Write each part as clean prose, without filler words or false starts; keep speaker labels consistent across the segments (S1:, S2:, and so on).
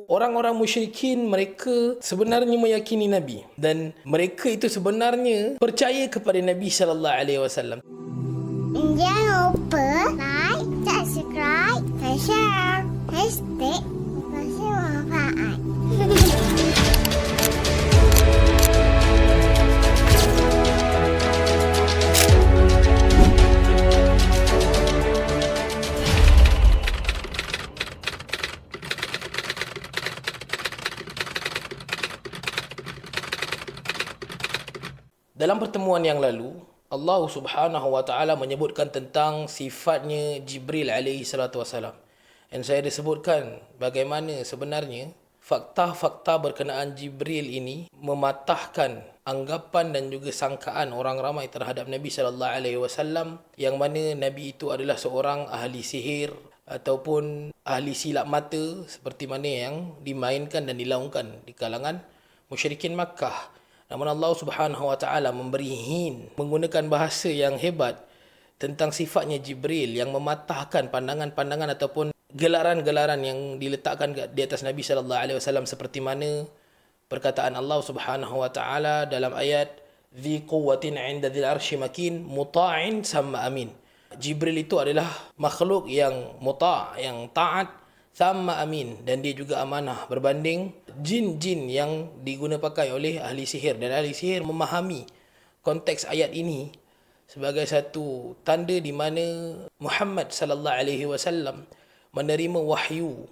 S1: Orang-orang musyrikin mereka sebenarnya meyakini Nabi dan mereka itu sebenarnya percaya kepada Nabi sallallahu alaihi wasallam.
S2: Jangan lupa like, subscribe, dan share. Hashtag Motivasi Manfaat.
S1: Dalam pertemuan yang lalu, Allah Subhanahu wa taala menyebutkan tentang sifatnya Jibril alaihi salatu wasalam. Dan saya disebutkan bagaimana sebenarnya fakta-fakta berkenaan Jibril ini mematahkan anggapan dan juga sangkaan orang ramai terhadap Nabi sallallahu alaihi wasallam yang mana Nabi itu adalah seorang ahli sihir ataupun ahli silap mata seperti mana yang dimainkan dan dilaungkan di kalangan musyrikin Makkah. Namun Allah Subhanahu wa taala memberi hint menggunakan bahasa yang hebat tentang sifatnya Jibril yang mematahkan pandangan-pandangan ataupun gelaran-gelaran yang diletakkan di atas Nabi sallallahu alaihi wasallam seperti mana perkataan Allah Subhanahu wa taala dalam ayat dzi quwwatin 'inda dzil arsy makin muta'in samma amin. Jibril itu adalah makhluk yang muta', yang taat, sama amin, dan dia juga amanah berbanding jin-jin yang diguna pakai oleh ahli sihir, dan ahli sihir memahami konteks ayat ini sebagai satu tanda di mana Muhammad sallallahu alaihi wasallam menerima wahyu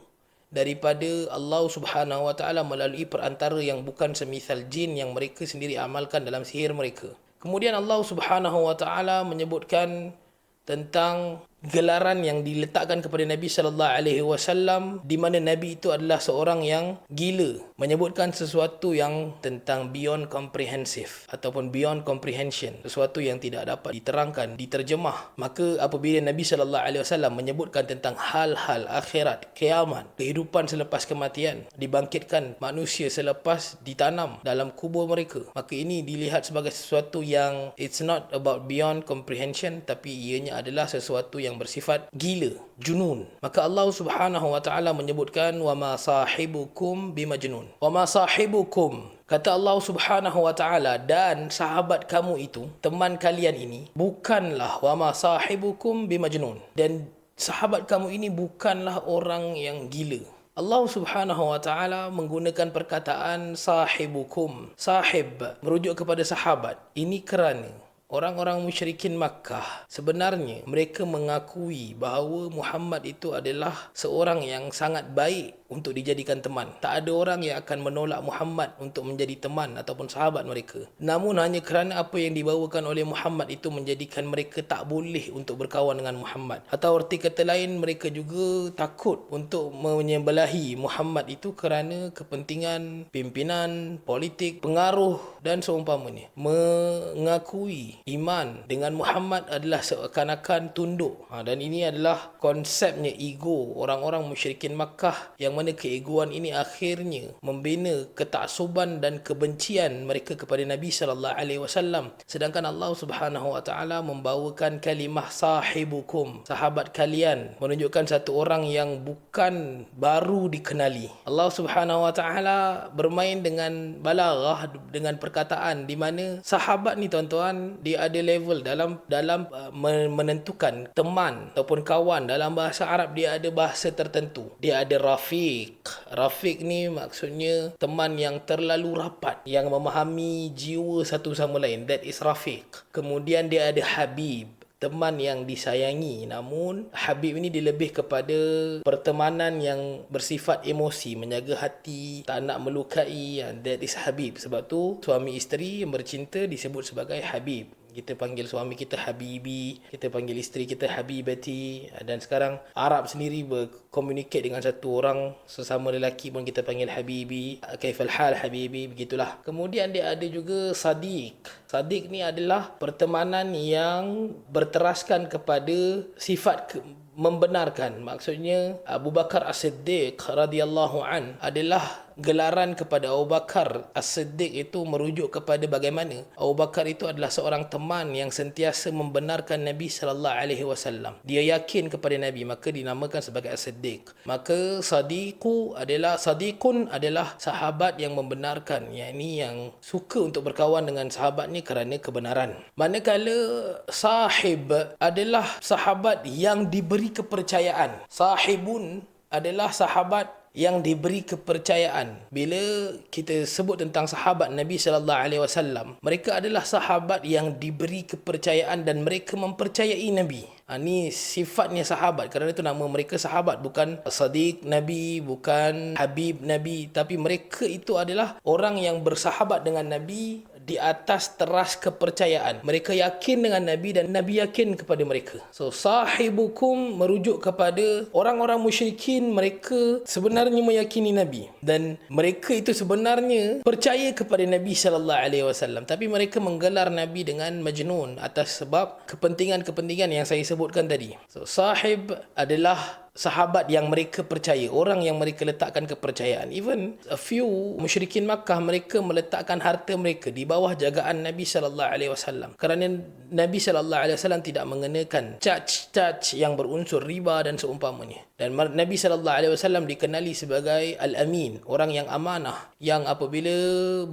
S1: daripada Allah Subhanahu wa taala melalui perantara yang bukan semisal jin yang mereka sendiri amalkan dalam sihir mereka. Kemudian Allah Subhanahu wa taala menyebutkan tentang gelaran yang diletakkan kepada Nabi sallallahu alaihi wasallam di mana Nabi itu adalah seorang yang gila, menyebutkan sesuatu yang tentang beyond comprehensive ataupun beyond comprehension, sesuatu yang tidak dapat diterangkan, diterjemah. Maka apabila Nabi sallallahu alaihi wasallam menyebutkan tentang hal-hal akhirat, kiamat, kehidupan selepas kematian, dibangkitkan manusia selepas ditanam dalam kubur mereka, maka ini dilihat sebagai sesuatu yang it's not about beyond comprehension, tapi ianya adalah sesuatu yang bersifat gila, junun. Maka Allah Subhanahu wa taala menyebutkan wama sahibukum bimajnun. Wama sahibukum, kata Allah Subhanahu wa taala, dan sahabat kamu itu, teman kalian ini, bukanlah wama sahibukum bimajnun, dan sahabat kamu ini bukanlah orang yang gila. Allah Subhanahu wa taala menggunakan perkataan sahibukum. Sahib merujuk kepada sahabat. Ini kerana orang-orang musyrikin Makkah sebenarnya mereka mengakui bahawa Muhammad itu adalah seorang yang sangat baik untuk dijadikan teman. Tak ada orang yang akan menolak Muhammad untuk menjadi teman ataupun sahabat mereka. Namun hanya kerana apa yang dibawakan oleh Muhammad itu menjadikan mereka tak boleh untuk berkawan dengan Muhammad. Atau erti kata lain, mereka juga takut untuk menyembelahi Muhammad itu kerana kepentingan pimpinan, politik, pengaruh dan seumpamanya. Mengakui iman dengan Muhammad adalah seakan-akan tunduk. Dan ini adalah konsepnya ego orang-orang musyrikin Makkah, yang mana keegoan ini akhirnya membina ketaksuban dan kebencian mereka kepada Nabi sallallahu alaihi wasallam. Sedangkan Allah Subhanahu wa taala membawakan kalimah sahibukum, sahabat kalian, menunjukkan satu orang yang bukan baru dikenali. Allah Subhanahu wa taala bermain dengan balaghah, dengan perkataan di mana sahabat ni tuan-tuan, dia ada level dalam menentukan teman ataupun kawan. Dalam bahasa Arab dia ada bahasa tertentu. Dia ada rafiq. Rafiq ni maksudnya teman yang terlalu rapat, yang memahami jiwa satu sama lain. That is rafiq. Kemudian dia ada habib, teman yang disayangi. Namun habib ini dia lebih kepada pertemanan yang bersifat emosi, menjaga hati, tak nak melukai. That is habib. Sebab tu suami isteri yang bercinta disebut sebagai habib. Kita panggil suami kita habibi, kita panggil isteri kita habibati. Dan sekarang Arab sendiri berkomunikasi dengan satu orang sesama lelaki pun kita panggil habibi. Kaifal hal habibi, begitulah. Kemudian dia ada juga sadiq. Sadiq ni adalah pertemanan yang berteraskan kepada sifat membenarkan. Maksudnya Abu Bakar As-Siddiq radhiyallahu an adalah gelaran kepada Abu Bakar As-Siddiq itu merujuk kepada bagaimana Abu Bakar itu adalah seorang teman yang sentiasa membenarkan Nabi sallallahu alaihi wasallam. Dia yakin kepada Nabi, maka dinamakan sebagai As-Siddiq. Maka sadiqun adalah sahabat yang membenarkan, yakni yang suka untuk berkawan dengan sahabatnya kerana kebenaran. Manakala sahib adalah sahabat yang diberi kepercayaan. Sahibun adalah sahabat yang diberi kepercayaan. Bila kita sebut tentang sahabat Nabi sallallahu alaihi wasallam, mereka adalah sahabat yang diberi kepercayaan dan mereka mempercayai Nabi. Ini sifatnya sahabat. Kerana itu nama mereka sahabat, bukan sadiq Nabi, bukan habib Nabi, tapi mereka itu adalah orang yang bersahabat dengan Nabi di atas teras kepercayaan. Mereka yakin dengan Nabi dan Nabi yakin kepada mereka. So sahibukum merujuk kepada orang-orang musyrikin. Mereka sebenarnya meyakini Nabi dan mereka itu sebenarnya percaya kepada Nabi sallallahu alaihi wasallam, tapi mereka menggelar Nabi dengan majnun atas sebab kepentingan-kepentingan yang saya sebutkan tadi. So sahib adalah sahabat yang mereka percaya, orang yang mereka letakkan kepercayaan. Even a few musyrikin Makkah, mereka meletakkan harta mereka di bawah jagaan Nabi sallallahu alaihi wasallam. Kerana Nabi sallallahu alaihi wasallam tidak mengenakan charge yang berunsur riba dan seumpamanya. Dan Nabi sallallahu alaihi wasallam dikenali sebagai al-amin, orang yang amanah, yang apabila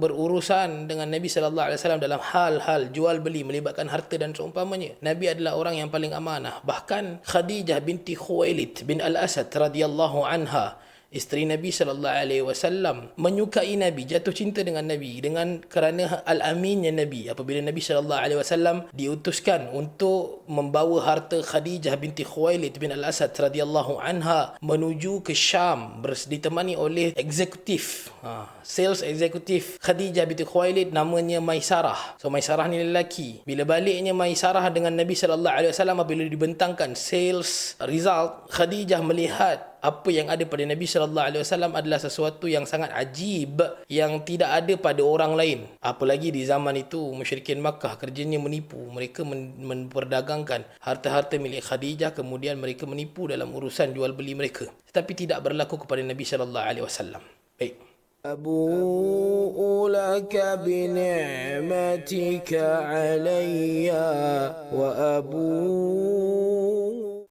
S1: berurusan dengan Nabi sallallahu alaihi wasallam dalam hal-hal jual beli melibatkan harta dan seumpamanya, Nabi adalah orang yang paling amanah. Bahkan Khadijah binti Khuwailid bin Al-Asad radhiyallahu anha, isteri Nabi sallallahu alaihi wasallam, menyukai Nabi, jatuh cinta dengan Nabi dengan kerana al-aminnya Nabi. Apabila Nabi sallallahu alaihi wasallam diutuskan untuk membawa harta Khadijah binti Khuwailid bin Al-Asad radhiyallahu anha menuju ke Syam, ditemani oleh eksekutif, sales eksekutif Khadijah binti Khuwailid, namanya Maisarah. So Maisarah ni lelaki. Bila baliknya Maisarah dengan Nabi sallallahu alaihi wasallam, apabila dibentangkan sales result, Khadijah melihat apa yang ada pada Nabi sallallahu alaihi wasallam adalah sesuatu yang sangat ajib, yang tidak ada pada orang lain. Apalagi di zaman itu musyrikin Makkah kerjanya menipu. Mereka memperdagangkan harta-harta milik Khadijah, kemudian mereka menipu dalam urusan jual beli mereka. Tetapi tidak berlaku kepada Nabi sallallahu alaihi wasallam. Baik. أبوء لك بنعمتك علي وأبوء